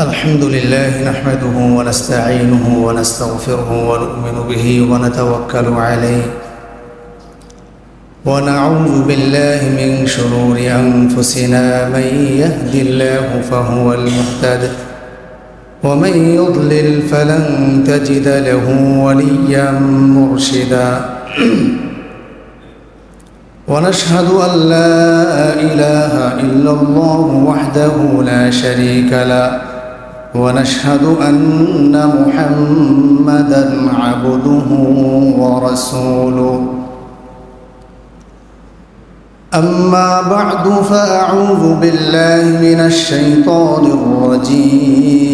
الحمد لله نحمده ونستعينه ونستغفره ونؤمن به ونتوكل عليه ونعوذ بالله من شرور أنفسنا من يهد الله فهو المهتد ومن يضلل فلن تجد له وليا مرشدا ونشهد أن لا إله إلا الله وحده لا شريك له ونشهد أن محمدًا عبده ورسوله أما بعد فأعوذ بالله من الشيطان الرجيم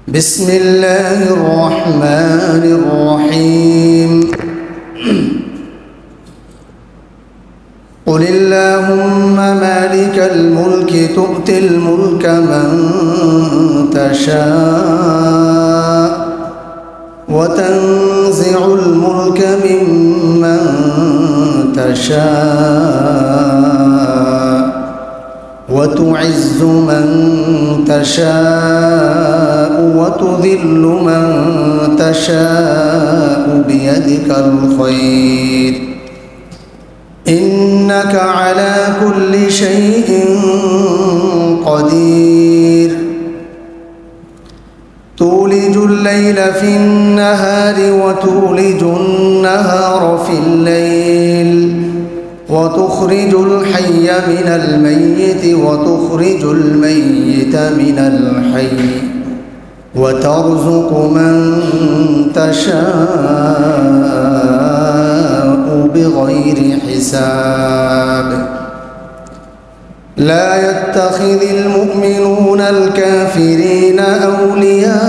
بسم الله الرحمن الرحيم قل اللهم مالك الملك تؤتي الملك من تشاء وتنزع الملك ممن تشاء وتعز من تشاء وتذل من تشاء بيدك الخير إنك على كل شيء قدير تولج الليل في النهار وتولج النهار في الليل وتخرج الحي من الميت وتخرج الميت من الحي وترزق من تشاء بغير حساب لا يتخذ المؤمنون الكافرين أولياء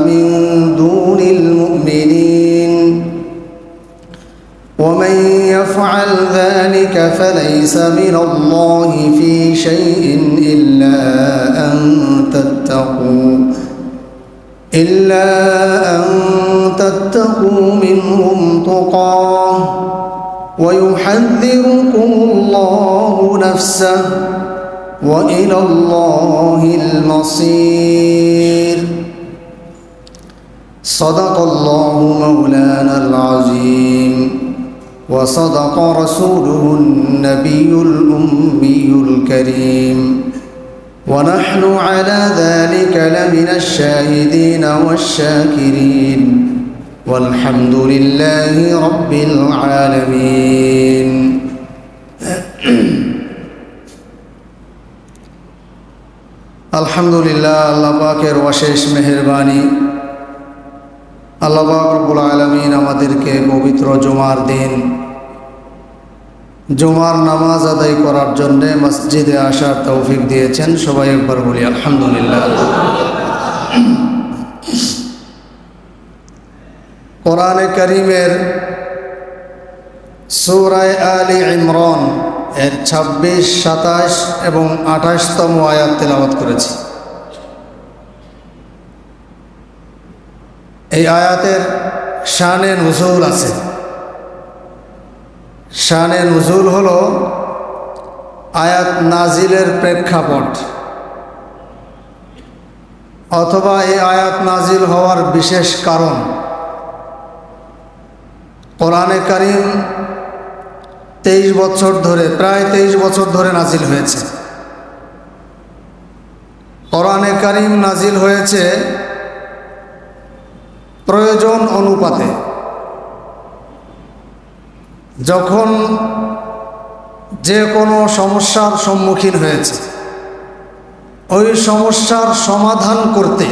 من دون المؤمنين ومن يفعل ذلك فليس من الله في شيء إلا أن تتقوا منهم تقاه ويحذركم الله نفسه وإلى الله المصير صدق الله مولانا العظيم وصدق رسوله النبي الأمي الكريم ونحن على ذلك لمن الشاهدين والشاكرين والحمد لله رب العالمين আলহামদুলিল্লাহ আল্লাহ পাকের অশেষ মেহেরবানি আল্লাহ পাক রব্বুল আলামিন আমাদেরকে পবিত্র জুমার দিন জুমার নামাজ আদায় করার জন্য মসজিদে আসার তৌফিক দিয়েছেন সবাই একবার বলি আলহামদুলিল্লাহ কোরআনে কারীমের সূরা আলে ইমরান এর 26, 27 এবং 28তম আয়াত তেলাওয়াত করেছি। এই আয়াতের শানে নুজুল আছে। শানে নুজুল হলো আয়াত নাজিলের প্রেক্ষাপট অথবা এই আয়াত নাজিল হওয়ার বিশেষ কারণ। কোরআনে কারীম 23 বছর ধরে প্রায় 23 বছর ধরে নাজিল হয়েছে। কোরআনে কারীম নাজিল হয়েছে প্রয়োজন অনুপাতে। যখন যে কোনো সমস্যার সম্মুখীন হয়েছে ওই সমস্যার সমাধান করতে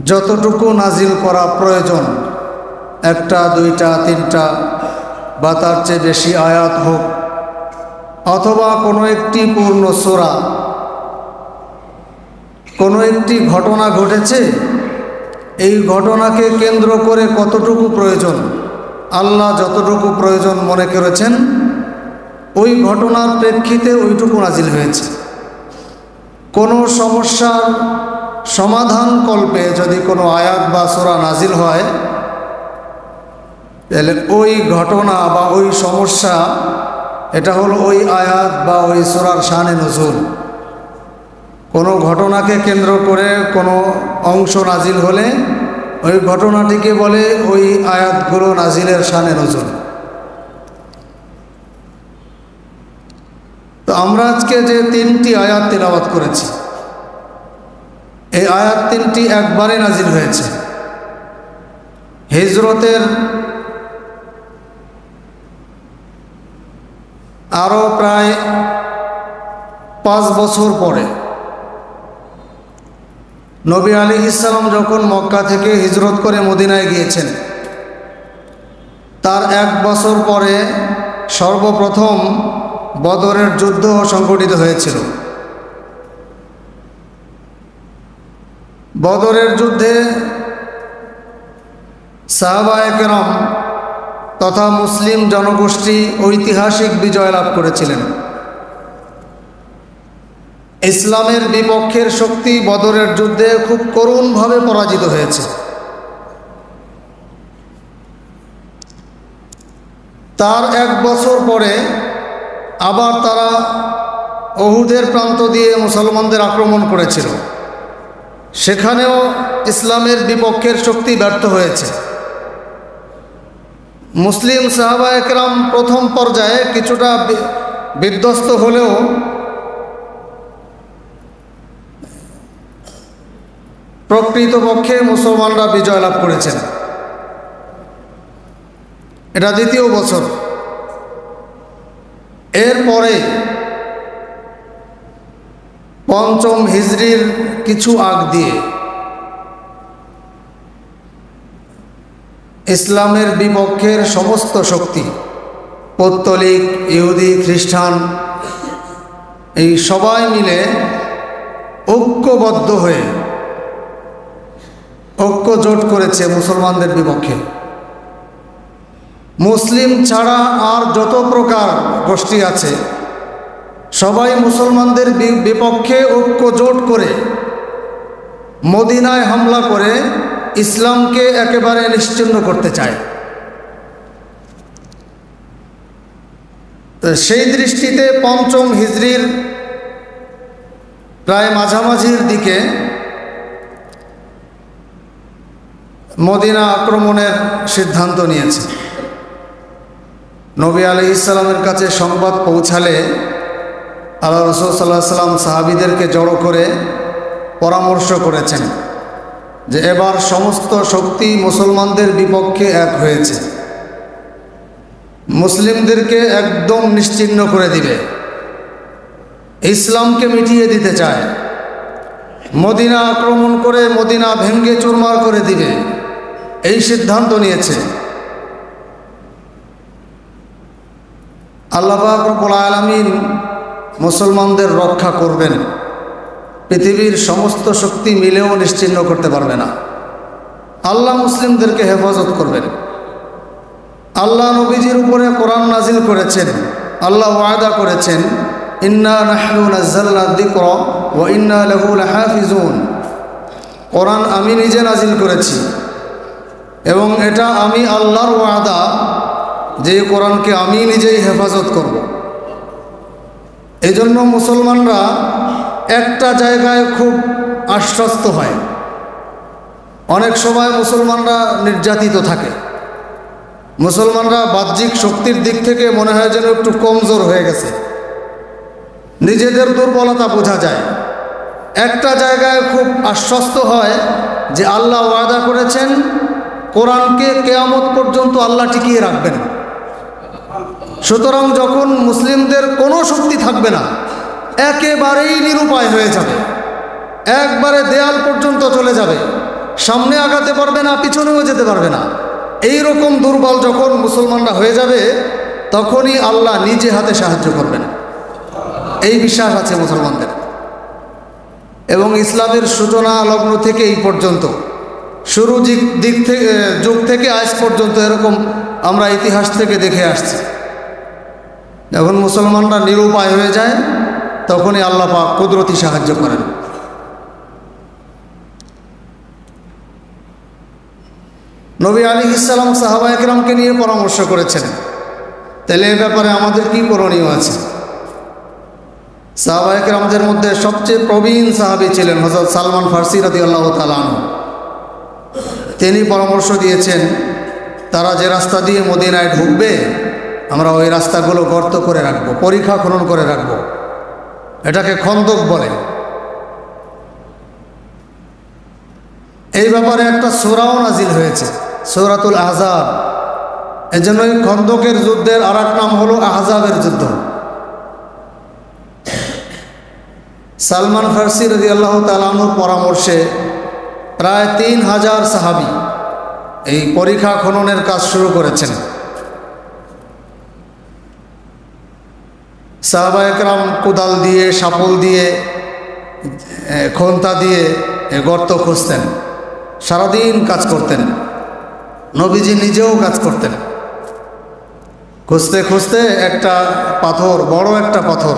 যতটুকু নাজিল করা প্রয়োজন, 1টা 2টা 3টা বা তার চেয়ে বেশি আয়াত হোক অথবা কোনো একটি পূর্ণ সূরা, কোনো একটি ঘটনা ঘটেছে, এই ঘটনাকে কেন্দ্র করে কতটুকু প্রয়োজন, আল্লাহ যতটুকু প্রয়োজন মনে করেছেন ওই ঘটনার প্রেক্ষিতে ওইটুকু নাজিল হয়েছে। কোনো সমস্যার সমাধান কল্পে যদি কোনো আয়াত বা সূরা নাজিল হয় তাহলে ওই ঘটনা বা ওই সমস্যা এটা হলো ওই আয়াত বা ওই সূরার শানে নুজুল। কোনো ঘটনাকে কেন্দ্র করে কোনো অংশ নাজিল হলে ওই ঘটনাটিকে বলে ওই আয়াতগুলো নাজিলের শানে নুজুল। তো আমরা আজকে যে 3টি আয়াত তিলাওয়াত করেছি, এই আয়াত 3টি একবারে নাজিল হয়েছে। হিজরতের আরও প্রায় 5 বছর পরে নবী আলাইহিস সালাম যখন মক্কা থেকে হিজরত করে মদিনায় গিয়েছেন, তার 1 বছর পরে সর্বপ্রথম বদরের যুদ্ধ সংঘটিত হয়েছিল। বদরের যুদ্ধে সাহাবায়ে কেরাম তথা মুসলিম জনগোষ্ঠী ঐতিহাসিক বিজয় লাভ করেছিলেন। ইসলামের বিপক্ষের শক্তি বদরের যুদ্ধে খুব করুণভাবে পরাজিত হয়েছে। তার 1 বছর পরে আবার তারা উহুদের প্রান্ত দিয়ে মুসলমানদের আক্রমণ করেছিল। সেখানেও ইসলামের বিপক্ষের শক্তি ব্যর্থ হয়েছে। মুসলিম সাহাবায়ে কেরাম প্রথম পর্যায়ে কিছুটা বিধ্বস্ত হলেও প্রকৃতপক্ষে মুসলমানরা বিজয় লাভ করেছেন। এটা 2য় বছর। এরপরে 5ম হিজরির কিছু আগ দিয়ে ইসলামের বিপক্ষের সমস্ত শক্তি, পৌত্তলিক, ইহুদি, খ্রিস্টান, এই সবাই মিলে ঐক্যবদ্ধ হয়ে ঐক্যজোট করেছে মুসলমানদের বিপক্ষে। মুসলিম ছাড়া আর যত প্রকার গোষ্ঠী আছে সবাই মুসলমানদের বিপক্ষে ঐক্যজোট করে মদিনায় হামলা করে ইসলামকে একেবারে নিশ্চিহ্ন করতে চায়। সেই দৃষ্টিতে 5ম হিজরির প্রায় মাঝামাঝির দিকে মদিনা আক্রমণের সিদ্ধান্ত নিয়েছে। নবী আলাইহিস সালামের কাছে সংবাদ পৌঁছালে আল্লাহ রাসূল সাল্লাল্লাহু আলাইহি সাল্লাম সাহাবীদেরকে জড়ো করে পরামর্শ করেছেন যে এবার সমস্ত শক্তি মুসলমানদের বিপক্ষে এক হয়েছে, মুসলিমদেরকে একদম নিশ্চিহ্ন করে দিবে, ইসলামকে মিটিয়ে দিতে চায়, মদিনা আক্রমণ করে মদিনা ভেঙ্গে চুরমার করে দিবে, এই সিদ্ধান্ত নিয়েছে। আল্লাহ পাক রব্বুল আলামিন মুসলমানদের রক্ষা করবেন, পৃথিবীর সমস্ত শক্তি মিলেও নিশ্চিহ্ন করতে পারবে না। আল্লাহ মুসলিমদেরকে হেফাজত করবেন। আল্লাহ নবীজির উপরে কোরআন নাজিল করেছেন। আল্লাহ ওয়াদা করেছেন, ইন্না নাহনু নাযালনা যিকরা ওয়া ইন্না লাহু লাহাফিজুন। কোরআন আমি নিজে নাজিল করেছি এবং এটা আমি আল্লাহর ওয়াদা যে কোরআনকে আমি নিজেই হেফাজত করব। এই জন্য মুসলমানরা একটা জায়গায় খুব আশ্বস্ত হয়। অনেক সময় মুসলমানরা নির্যাতিত থাকে, মুসলমানরা বাহ্যিক শক্তির দিক থেকে মনে হয় যেন একটু কমজোর হয়ে গেছে, নিজেদের দুর্বলতা বোঝা যায়। একটা জায়গায় খুব আশ্বস্ত হয় যে আল্লাহ ওয়াদা করেছেন কোরআনকে কিয়ামত পর্যন্ত আল্লাহ টিকিয়ে রাখবেন। সুতরাং যখন মুসলিমদের কোনো শক্তি থাকবে না, একেবারেই নিরুপায় হয়ে যাবে, একবারে দেয়াল পর্যন্ত চলে যাবে, সামনে আগাতে পারবে না, পিছনেও যেতে পারবে না, এই রকম দুর্বল যখন মুসলমানরা হয়ে যাবে তখনই আল্লাহ নিজে হাতে সাহায্য করবেন, এই বিশ্বাস আছে মুসলমানদের। এবং ইসলামের সূচনা লগ্ন থেকে এই পর্যন্ত, শুরু যুগ থেকে আজ পর্যন্ত এরকম আমরা ইতিহাস থেকে দেখে আসছি। যখন মুসলমানরা নিরুপায় হয়ে যায় তখনই আল্লাহ পাক কুদরতি সাহায্য করেন। নবী আলাইহিস সালাম সাহাবায়ে কেরামকে নিয়ে পরামর্শ করেছেন তাহলে এ ব্যাপারে আমাদের কি করণীয় আছে? সাহাবায়ে কেরামদের মধ্যে সবচেয়ে প্রবীণ সাহাবী ছিলেন হযরত সালমান ফারসি রাদিয়াল্লাহু তাআলা আনহু। তিনি পরামর্শ দিয়েছেন তারা যে রাস্তা দিয়ে মদিনায় ঢুকবে আমরা ওই রাস্তাগুলো গর্ত করে রাখবো, পরিখা খনন করে রাখবো। এটাকে খন্দক বলে। এই ব্যাপারে একটা সূরাও নাজিল হয়েছে, সূরাতুল আহজাব। এজন্যই খন্দকের যুদ্ধের আর এক নাম হলো আহজাবের যুদ্ধ। সালমান ফারসি রাদিয়াল্লাহু তাআলা আনহুর পরামর্শে প্রায় 3000 সাহাবী এই পরিখা খননের কাজ শুরু করেছেন। সাহাবায়ে কেরাম কোদাল দিয়ে, শাপল দিয়ে, খন্তা দিয়ে গর্ত খুঁজতেন, সারাদিন কাজ করতেন। নবীজি নিজেও কাজ করতেন। খুঁজতে খুঁজতে একটা পাথর, বড় একটা পাথর,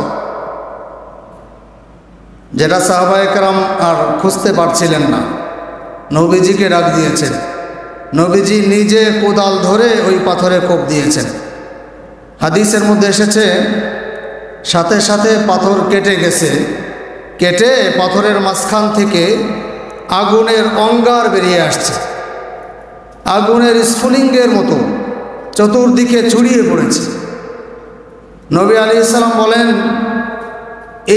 যেটা সাহাবায়ে কেরাম আর খুঁজতে পারছিলেন না, নবীজিকে ডাক দিয়েছেন। নবীজি নিজে কোদাল ধরে ওই পাথরে কোপ দিয়েছেন। হাদিসের মধ্যে এসেছে সাথে সাথে পাথর কেটে গেছে, কেটে পাথরের মাঝখান থেকে আগুনের অঙ্গার বেরিয়ে আসছে, আগুনের স্ফুলিঙ্গের মতো চতুর্দিকে ছড়িয়ে পড়েছে। নবী আলাইহিস সালাম বলেন,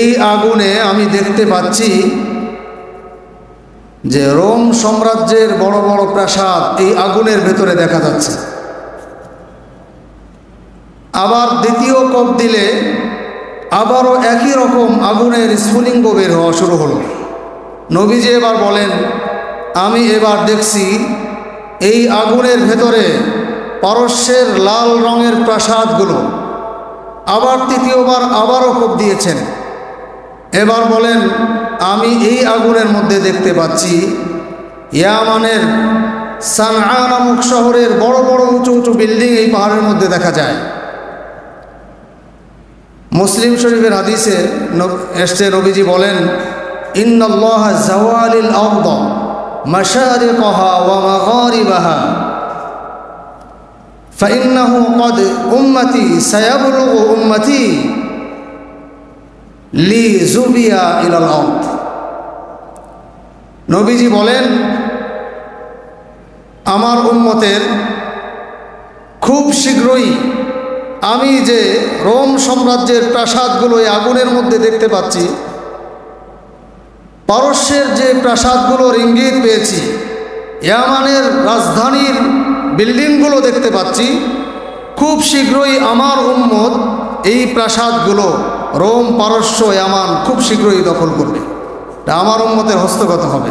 এই আগুনে আমি দেখতে পাচ্ছি যে রোম সাম্রাজ্যের বড় বড় প্রাসাদ এই আগুনের ভেতরে দেখা যাচ্ছে। আবার দ্বিতীয় কোপ দিলে আবারও একই রকম আগুনের স্ফুলিঙ্গ বের হওয়া শুরু হলো। নবীজি এবার বলেন, আমি এবার দেখছি এই আগুনের ভেতরে পারস্যের লাল রঙের প্রাসাদগুলো। আবার তৃতীয়বার আবারও কোপ দিয়েছেন। এবার বলেন, আমি এই আগুনের মধ্যে দেখতে পাচ্ছি ইয়ামানের সানআ নামক শহরের বড় বড় উঁচু উঁচু বিল্ডিং এই পাহাড়ের মধ্যে দেখা যায়। মুসলিম শরীফের হাদিসে এসছে, নবীজি বলেন, ইন্নাল্লাহা জাওয়ালিল আরদ মাশারিকাহা ওয়া মাগারিবাহা ফাইন্নাহু ক্বাদ উম্মতি সায়াবলুগু উম্মতি লি জুবিয়া ইলাল আরদ। নবীজি বলেন, আমার উম্মতের খুব শীঘ্রই আমি যে রোম সাম্রাজ্যের প্রাসাদগুলো এই আগুনের মধ্যে দেখতে পাচ্ছি, পারস্যের যে প্রাসাদগুলোর ইঙ্গিত পেয়েছি, ইয়ামানের রাজধানীর বিল্ডিংগুলো দেখতে পাচ্ছি, খুব শীঘ্রই আমার উম্মত এই প্রাসাদগুলো রোম, পারস্য, ইয়ামান খুব শীঘ্রই দখল করবে। এটা আমার উম্মতের হস্তগত হবে।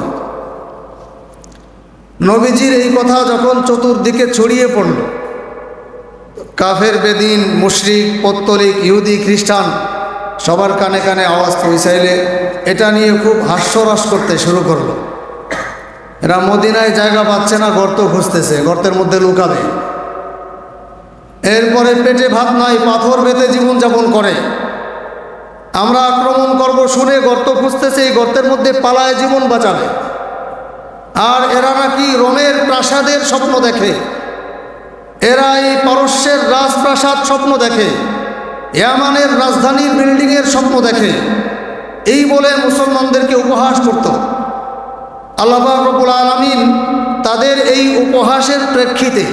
নবীজির এই কথা যখন চতুর্দিকে ছড়িয়ে পড়ল, কাফের, বেদিন, মুশরিক, পৌত্তলিক, ইহুদি, খ্রিস্টান সবার কানে কানে আওয়াজ পৌঁছাইলে এটা নিয়ে খুব হাস্যরস করতে শুরু করলো। এরা মদিনায় জায়গা পাচ্ছে না, গর্ত খুঁজতেছে, গর্তের মধ্যে লুকাবে। এরপরে পেটে ভাত নাই, পাথর বেঁধে জীবনযাপন করে। আমরা আক্রমণ করব শুনে গর্ত খুঁজতেছে, এই গর্তের মধ্যে পালায় জীবন বাঁচাবে। আর এরা নাকি রোমের প্রাসাদের স্বপ্ন দেখে, এরা এই পারস্যের রাজপ্রাসাদ স্বপ্ন দেখে, ইয়ামানের রাজধানীর বিল্ডিংয়ের স্বপ্ন দেখে, এই বলে মুসলমানদেরকে উপহাস করত। আল্লাহ পাক রব্বুল আলামিন তাদের এই উপহাসের প্রেক্ষিতে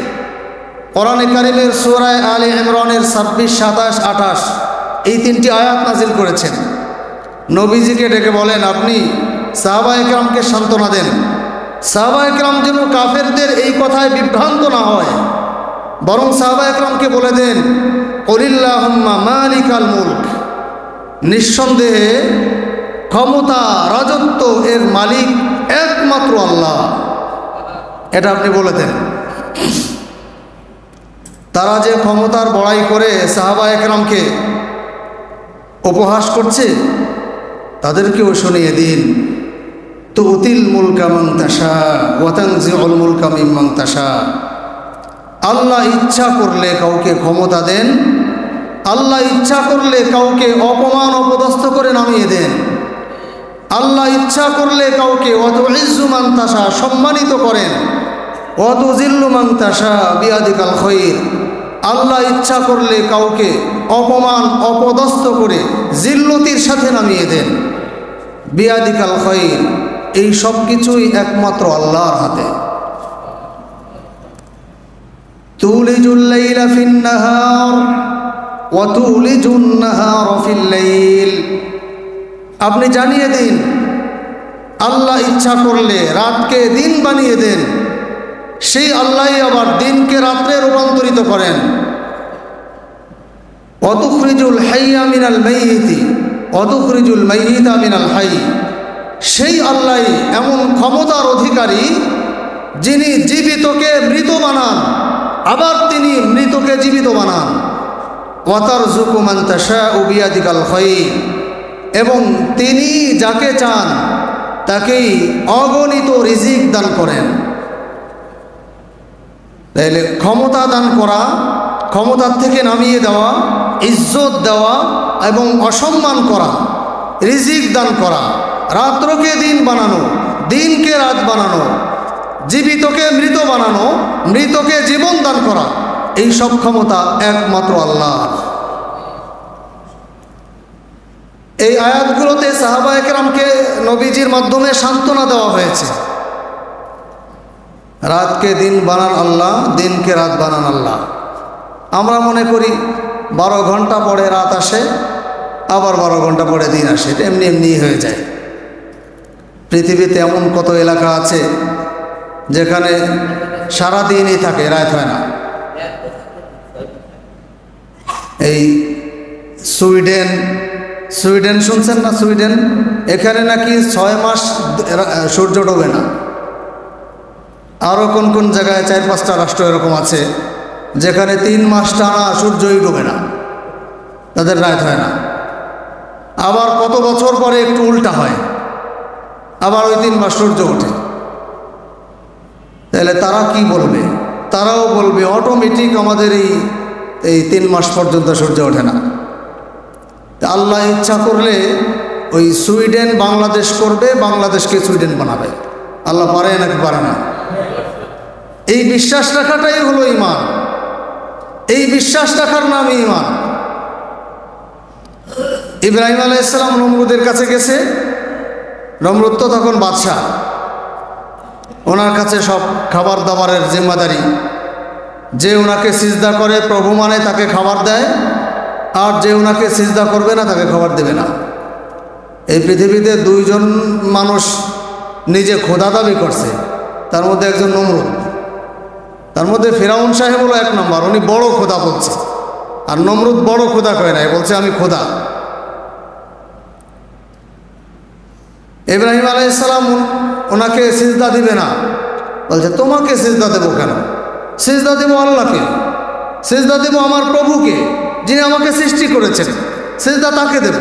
কোরআনে কারীমের সূরা আলে ইমরানের 26, 27, 28 এই 3টি আয়াত নাজিল করেছেন। নবীজিকে ডেকে বলেন, আপনি সাহাবায়ে কেরামকে সান্ত্বনা দেন, সাহাবায়ে কেরাম যেন কাফেরদের এই কথায় বিভ্রান্ত না হয়, বরং সাহাবায়ে কেরামকে বলে দেন, কুলিল্লাহুম্মা মালিকাল মুলক, নিঃসন্দেহে ক্ষমতা, রাজত্ব এর মালিক একমাত্র আল্লাহ। এটা আপনি বলে দেন। তারা যে ক্ষমতার বড়াই করে সাহাবায়ে কেরামকে উপহাস করছে, তাদেরকেও শুনিয়ে দিন, তুতিল মুলকা মান তাশা ওয়া তানজিউল মুলকা মিম্মান তাশা। আল্লাহ ইচ্ছা করলে কাউকে ক্ষমতা দেন, আল্লাহ ইচ্ছা করলে কাউকে অপমান অপদস্থ করে নামিয়ে দেন, আল্লাহ ইচ্ছা করলে কাউকে ওয়াতুইজ্জু মান তাশা সম্মানিত করেন, ওয়াতুযিল্লু মান তাশা বিয়াদিকাল খায়র। আল্লাহ ইচ্ছা করলে কাউকে অপমান অপদস্থ করে জিল্লতির সাথে নামিয়ে দেন। বিয়াদিকাল খায়র, এই সব কিছুই একমাত্র আল্লাহর হাতে। তুলিজুল লাইলা ফিন নাহার ওয়া তুলিজুন নাহারা ফিল লাইল, আপনি জানিয়ে দিন আল্লাহ ইচ্ছা করলে রাতকে দিন বানিয়ে দেন, সেই আল্লাহই আবার দিনকে রাত্রে রূপান্তরিত করেন। ওয়া তুখরিজুল হাইয়া মিনাল মাইয়িতি ওয়া তুখরিজুল মাইয়িতা মিনাল হাইয়্য, সেই আল্লাহই এমন ক্ষমতার অধিকারী যিনি জীবিতকে মৃত বানান, আবার তিনি মৃতকে জীবিত বানান। ওয়া তারযুকু মান তাশাউ বিয়াদিকাল খায়র, এবং তিনি যাকে চান তাকেই অগণিত রিজিক দান করেন। তাহলে ক্ষমতা দান করা, ক্ষমতার থেকে নামিয়ে দেওয়া, ইজ্জত দেওয়া এবং অসম্মান করা, রিজিক দান করা, রাত্রকে দিন বানানো, দিনকে রাত বানানো, জীবিতকে মৃত বানানো, মৃতকে জীবন দান করা, এই সব ক্ষমতা একমাত্র আল্লাহর। এই আয়াতগুলোতে সাহাবায়ে কেরামকে নবীজির মাধ্যমে সান্ত্বনা দেওয়া হয়েছে। রাতকে দিন বানান আল্লাহ, দিনকে রাত বানান আল্লাহ। আমরা মনে করি 12 ঘন্টা পরে রাত আসে, আবার 12 ঘন্টা পরে দিন আসে, এটা এমনি এমনি হয়ে যায়। পৃথিবীতে এমন কত এলাকা আছে যেখানে সারাদিনই থাকে, রাত হয় না। এই সুইডেন শুনছেন না? সুইডেন, এখানে নাকি 6 মাস সূর্য ডোবে না। আরও কোন কোন জায়গায় 4-5টা রাষ্ট্র এরকম আছে যেখানে 3 মাস টানা সূর্যই ডোবে না, তাদের রাত হয় না। আবার কত বছর পরে একটু উল্টা হয়, আবার ওই 3 মাস সূর্য ওঠে। তাহলে তারা কি বলবে? তারাও বলবে অটোমেটিক আমাদের এই 3 মাস পর্যন্ত সূর্য ওঠে না। আল্লাহ ইচ্ছা করলে ওই সুইডেন বাংলাদেশ করবে, বাংলাদেশকে সুইডেন বানাবে। আল্লাহ পারে নাকি পারে না? এই বিশ্বাস রাখাটাই হলো ঈমান। এই বিশ্বাস রাখার নামই ঈমান। ইব্রাহিম আলাইহিস সালাম নমরুদের কাছে গেছে। নমরুদ তো তখন বাদশাহ, ওনার কাছে সব খাবার দাবারের জিম্মাদারি। যে ওনাকে সিজদা করে, প্রভু মানে, তাকে খাবার দেয়, আর যে ওনাকে সিজদা করবে না তাকে খাবার দেবে না। এই পৃথিবীতে 2 জন মানুষ নিজে খোদা দাবি করছে, তার মধ্যে একজন নমরুদ। তার মধ্যে ফিরাউন সাহেব হলো 1 নম্বর, উনি বড় খোদা বলছে, আর নমরুদ বড় খোদা কয় নাই, বলছে আমি খোদা। ইব্রাহিম আলাইহিস সালাম ওনাকে সিজদা দিবে না, বলছে তোমাকে সিজদা দেবো কেন? সিজদা দেব আল্লাহকে, সিজদা দেব আমার প্রভুকে, যিনি আমাকে সৃষ্টি করেছেন, সিজদা তাকে দেব।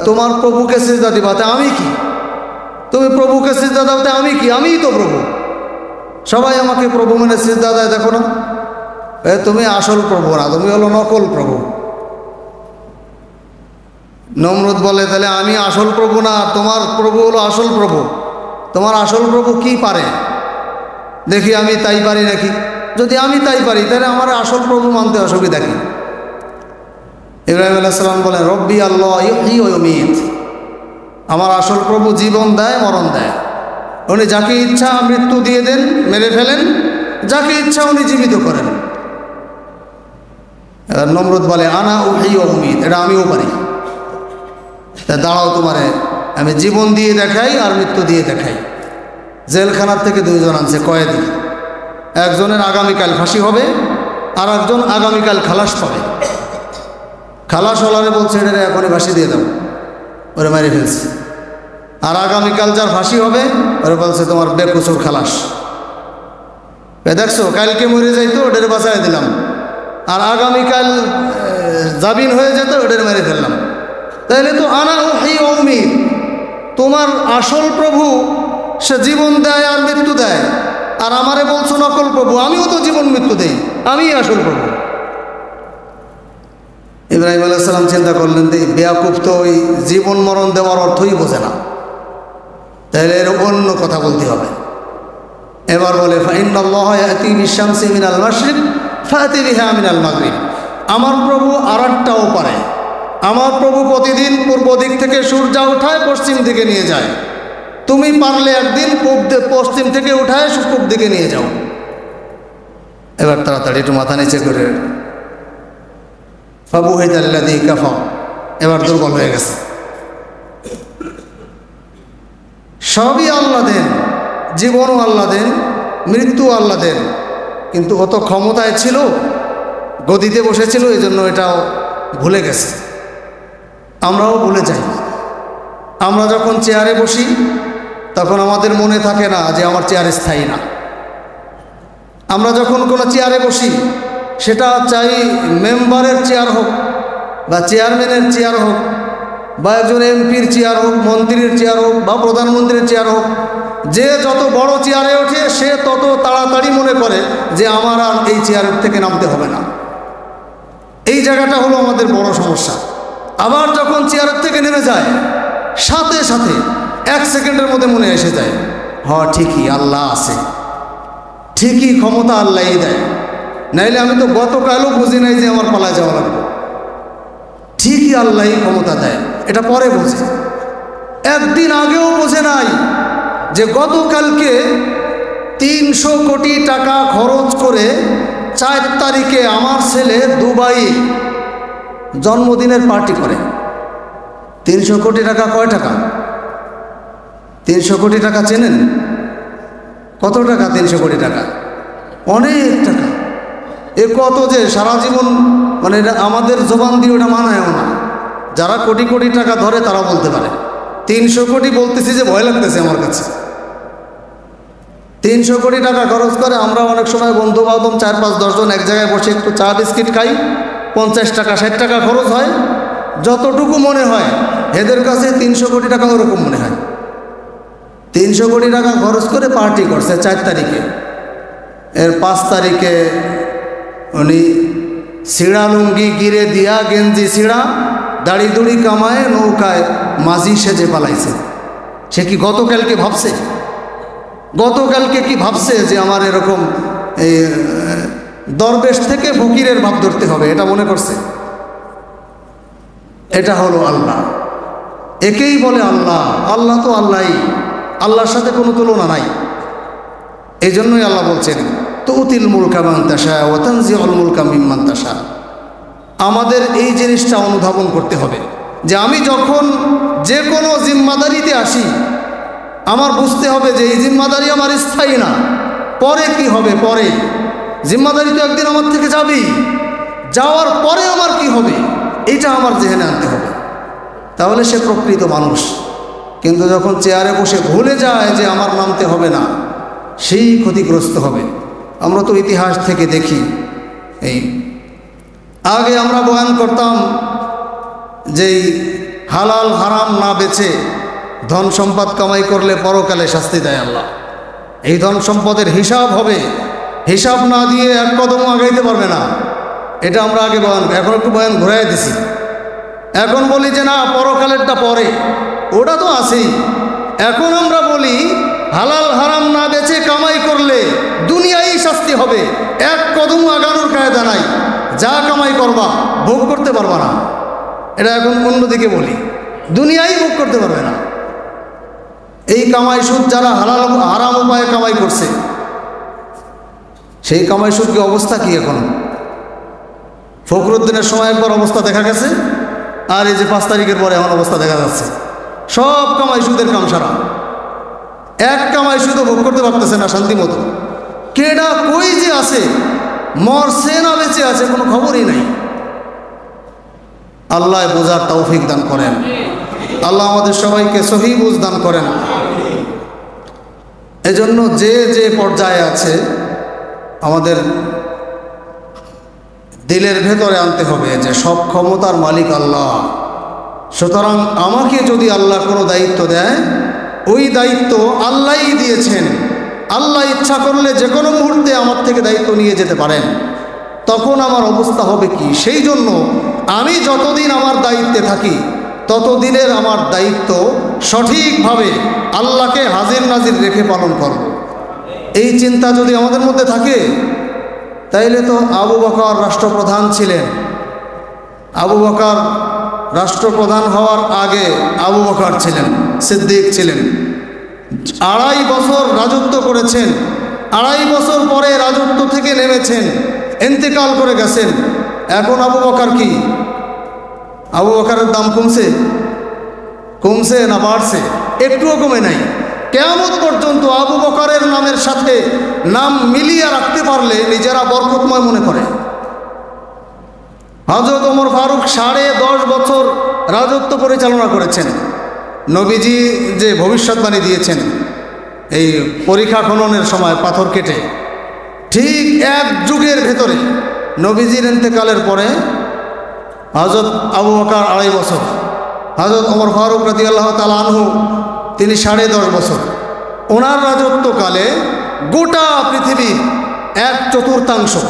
তোমার প্রভুকে সিজদা দিবাতে আমি কি? তুমি প্রভুকে সিজদা দাওতে আমি কি? আমিই তো প্রভু। সবাই আমাকে প্রভু মানে সিজদা দেয়, দেখো না? তুমি আসল প্রভু না, তুমি হলো নকল প্রভু। নমরুদ বলে তাহলে আমি আসল প্রভু না, তোমার প্রভু হলো আসল প্রভু। তোমার আসল প্রভু কি পারে দেখি আমি তাই পারি নাকি? যদি আমি তাই পারি তাহলে আমার আসল প্রভু মানতে অসুবিধা কি? ইব্রাহিম আলাইহিস সালাম বলেন রব্বি আল্লাহ ইহয়ি ওয়া ইউমীত, আমার আসল প্রভু জীবন দেয়, মরণ দেয়। উনি যাকে ইচ্ছা মৃত্যু দিয়ে দেন, মেরে ফেলেন, যাকে ইচ্ছা উনি জীবিত করেন। নমরুদ বলে আনা উহয়ি ওয়া উমীত, এটা আমিও পারি। তা দাঁড়াও, তোমারে আমি জীবন দিয়ে দেখাই আর মৃত্যু দিয়ে দেখাই। জেলখানার থেকে 2 জন আনছে কয়েদি। একজনের আগামীকাল ফাঁসি হবে, আর একজন আগামীকাল খালাস পাবে। খালাস হলারে বলছে এটা এখনই ফাঁসি দিয়ে দাও, ওরে মেরে ফেলছে। আর আগামীকাল যার ফাঁসি হবে ওরে বলছে তোমার বেকসুর খালাস। দেখছো, কালকে মরে যাইতো, ওটারে বাঁচাই দিলাম, আর আগামীকাল জামিন হয়ে যেত, ওটারে মেরে ফেললাম। তাহলে তো আনা উহয়ি ওয়া উমীত, তোমার আসল প্রভু সে জীবন দেয় আর মৃত্যু দেয়, আর আমারে বলছো নকল প্রভু। আমিও তো জীবন মৃত্যু দেই, আমি আসল প্রভু। ইব্রাহিম আলাইহিস সালাম চিন্তা করলেন যে বেয়াকুব তো ওই জীবন মরণ দেওয়ার অর্থই বোঝে না, তাহলে এর অন্য কথা বলতে হবে। এবার বলে ফাইন্নাল্লাহা ইয়াতি বিশ-শামসি মিনাল মাশরিক ফাতি বিহা মিনাল মাগরিব। আমার প্রভু আরেকটাও পারে। আমার প্রভু প্রতিদিন পূর্ব দিক থেকে সূর্য উঠায় পশ্চিম দিকে নিয়ে যায়। তুমি পারলে একদিন পশ্চিম থেকে উঠায় পূব দিকে নিয়ে যাও। এবার তাড়াতাড়ি একটু মাথা নিচে করে ফাবুহিতাল্লাযী কাফার, এবার দুর্বল হয়ে গেছে। সবই আল্লাহ দেন, জীবনও আল্লাহ দেন, মৃত্যু আল্লাহ দেন, কিন্তু অত ক্ষমতায় ছিল, গদিতে বসেছিল, এই জন্য এটাও ভুলে গেছে। আমরাও ভুলে যাই। আমরা যখন চেয়ারে বসি তখন আমাদের মনে থাকে না যে আমার চেয়ার স্থায়ী না। আমরা যখন কোনো চেয়ারে বসি, সেটা চাই মেম্বারের চেয়ার হোক বা চেয়ারম্যানের চেয়ার হোক বা একজন এমপির চেয়ার হোক, মন্ত্রীর চেয়ার হোক বা প্রধানমন্ত্রীর চেয়ার হোক, যে যত বড় চেয়ারে ওঠে সে তত তাড়াতাড়ি মনে করে যে আমার আর এই চেয়ারের থেকে নামতে হবে না। এই জায়গাটা হলো আমাদের বড় সমস্যা। আবার যখন চেয়ারের থেকে নেমে যায়, সাথে সাথে 1 সেকেন্ডের মধ্যে মনে এসে যায়, ঠিকই আল্লাহ আছে, ঠিকই ক্ষমতা আল্লাহই দেয়, নাইলে আমি তো গতকালও বুঝি নাই যে আমার পালায় যাওয়া লাগবে। ঠিকই আল্লাহই ক্ষমতা দেয়, এটা পরে বোঝে। একদিন আগেও বোঝে নাই যে গতকালকে 300 কোটি টাকা খরচ করে 4 তারিখে আমার ছেলে দুবাই জন্মদিনের পার্টি করে। 300 কোটি টাকা কয় টাকা? 300 কোটি টাকা চেনেন? কত টাকা 300 কোটি টাকা? অনেক টাকা। এ কত যে সারা জীবন, মানে এটা আমাদের জবান দিয়ে ওটা মানায়ও না। যারা কোটি কোটি টাকা ধরে তারা বলতে পারে। 300 কোটি বলতেছি যে ভয় লাগতেছে আমার কাছে। 300 কোটি টাকা খরচ করে। আমরা অনেক সময় বন্ধু বান্ধব 4-5-10 জন এক জায়গায় বসে একটু চা বিস্কিট খাই, 50 টাকা 60 টাকা খরচ হয়। যতটুকু মনে হয় এদের কাছে 300 কোটি টাকা ওরকম মনে হয়। 300 কোটি টাকা খরচ করে পার্টি করছে 4 তারিখে। এর 5 তারিখে উনি ছিঁড়া লুঙ্গি গিরে দিয়া, গেঞ্জি ছিঁড়া, দাড়ি দুড়ি কামায় নৌকায় মাঝি সেজে পালাইছে। সে কি গতকালকে ভাবছে? গতকালকে কি ভাবছে যে আমার এরকম এই দরবেশ থেকে ফকিরের ভাব ধরতে হবে? এটা মনে করছে? এটা হলো আল্লাহ। একেই বলে আল্লাহ। আল্লাহ তো আল্লাহই, আল্লাহর সাথে কোনো তুলনা নাই। এই জন্যই আল্লাহ বলছেন তুতিল মুলকা মান তাশা ওয়া তানজিউল মুলকা মিম্মান তাশা। আমাদের এই জিনিসটা অনুধাবন করতে হবে যে আমি যখন যে কোনো জিম্মাদারিতে আসি, আমার বুঝতে হবে যে এই জিম্মাদারি আমার স্থায়ী না। পরে কি হবে? পরে জিম্মাদারি তো একদিন আমার থেকে যাবেই, যাওয়ার পরে আমার কি হবে এটা আমার জেনে আনতে হবে। তাহলে সে প্রকৃত মানুষ। কিন্তু যখন চেয়ারে বসে ভুলে যায় যে আমার নামতে হবে না, সেই ক্ষতিগ্রস্ত হবে। আমরা তো ইতিহাস থেকে দেখি, এই আগে আমরা বয়ান করতাম যেই হালাল হারাম না বেছে ধন সম্পদ কামাই করলে পরকালে শাস্তি দেয় আল্লাহ। এই ধন সম্পদের হিসাব হবে, হিসাব না দিয়ে এক কদম আগাইতে পারবে না। এটা আমরা আগে বয়ান, এখন একটু বয়ান ঘুরাই দিছি। এখন বলি যে না, পরকালেরটা পরে, ওটা তো আছেই। এখন আমরা বলি হালাল হারাম না বেছে কামাই করলে দুনিয়ায় শাস্তি হবে, এক কদম আগানোর কায়দা নাই। যা কামাই করবা ভোগ করতে পারবা না। এটা এখন অন্যদিকে বলি, দুনিয়ায় ভোগ করতে পারবে না। এই কামাই সুদ যারা হালাল হারাম উপায়ে কামাই করছে, সেই কামাই সুদ কি অবস্থা কি? এখন ফখরুদ্দিনের সময় একবার অবস্থা দেখা গেছে, আর এই যে 5 তারিখের পরে এমন অবস্থা দেখা যাচ্ছে। সব কামাই সুদের কাম সারা, এক কামাই সুদও ভোগ করতে পারতেছে না শান্তি মতো। কেডা কই যে আছে, মরছে না বেঁচে আছে কোনো খবরই নাই। আল্লাহ বোঝার তৌফিক দান করেন। আল্লাহ আমাদের সবাইকে সহি বুঝ দান করেন। এজন্য যে যে পর্যায়ে আছে আমাদের দিলের ভেতরে আনতে হবে যে সব ক্ষমতার মালিক আল্লাহ। সুতরাং আমাকে যদি আল্লাহ কোনো দায়িত্ব দেয়, ওই দায়িত্ব আল্লাহই দিয়েছেন। আল্লাহ ইচ্ছা করলে যে কোনো মুহূর্তে আমার থেকে দায়িত্ব নিয়ে যেতে পারেন। তখন আমার অবস্থা হবে কি? সেই জন্য আমি যতদিন আমার দায়িত্বে থাকি ততদিনের আমার দায়িত্ব সঠিকভাবে আল্লাহকে হাজির নাজির রেখে পালন করব। এই চিন্তা যদি আমাদের মধ্যে থাকে, তাইলে তো আবু বকর রাষ্ট্রপ্রধান ছিলেন। আবু বকর রাষ্ট্রপ্রধান হওয়ার আগে আবু বকর ছিলেন, সিদ্দিক ছিলেন। 2.5 বছর রাজত্ব করেছেন। 2.5 বছর পরে রাজত্ব থেকে নেমেছেন, ইন্তেকাল করে গেছেন। এখন আবু বকর কি? আবু বকরের দাম কমছে না বাড়ছে? একটুও কমে নাই। কিয়ামত পর্যন্ত আবু বকরের নামের সাথে নাম মিলিয়ে রাখতে পারলে নিজেরা বরকতময় মনে করে। হযরত ওমর ফারুক 10.5 বছর রাজত্ব পরিচালনা করেছেন। নবীজি যে ভবিষ্যৎবাণী দিয়েছেন এই পরীক্ষা খননের সময় পাথর কেটে, ঠিক 1 যুগের ভেতরে নবীজির ইন্তেকালের পরে হযরত আবু বকর 2.5 বছর, হযরত ওমর ফারুক রাদিয়াল্লাহু তাআলা আনহু তিনি 10.5 বছর। ওনার রাজত্বকালে গোটা পৃথিবীর 1/4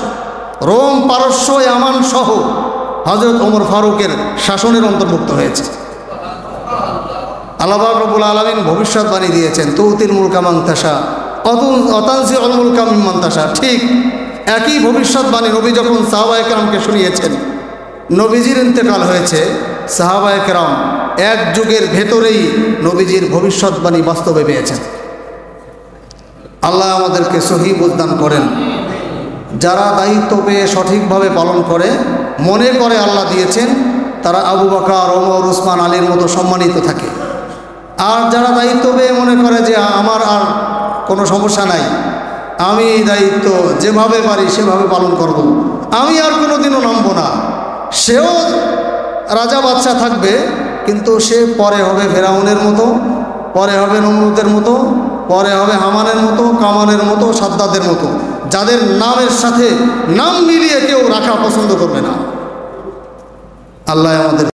রোম, পারস্য, ইয়ামান সহ হযরত ওমর ফারুকের শাসনের অন্তর্ভুক্ত হয়েছে। আল্লাহ পাক রব্বুল আলামিন ভবিষ্যৎবাণী দিয়েছেন, তুতিল মুলকা মান তাশা অতানজিউল মুলকা মিম্মান তাশা। ঠিক একই ভবিষ্যৎবাণী নবী যখন সাহাবায়ে কেরামকে শুনিয়েছেন, নবীজির ইন্তেকাল হয়েছে, সাহাবায়ে কেরাম 1 যুগের ভেতরেই নবীজির ভবিষ্যৎবাণী বাস্তবে পেয়েছেন। আল্লাহ আমাদেরকে সহি বুঝদান করেন। যারা দায়িত্ব পেয়ে সঠিকভাবে পালন করে, মনে করে আল্লাহ দিয়েছেন, তারা আবু বকর, ওমর, উসমান, আলীর মতো সম্মানিত থাকে। আর যারা দায়িত্ব পেয়ে মনে করে যে আমার আর কোনো সমস্যা নাই, আমি এই দায়িত্ব যেভাবে পারি সেভাবে পালন করব, আমি আর কোনো দিনও নামবো না, সেও রাজা বাদশা থাকবে, কিন্তু সে পরে হবে ফেরাউনের মতো, পরে হবে নমরুদের মতো, পরে হবে হামানের মতো, কামানের মতো, সাদ্দাদের মতো, যাদের নামের সাথে নাম মিলিয়ে কেউ রাখা পছন্দ করবে না। আল্লাহ আমাদের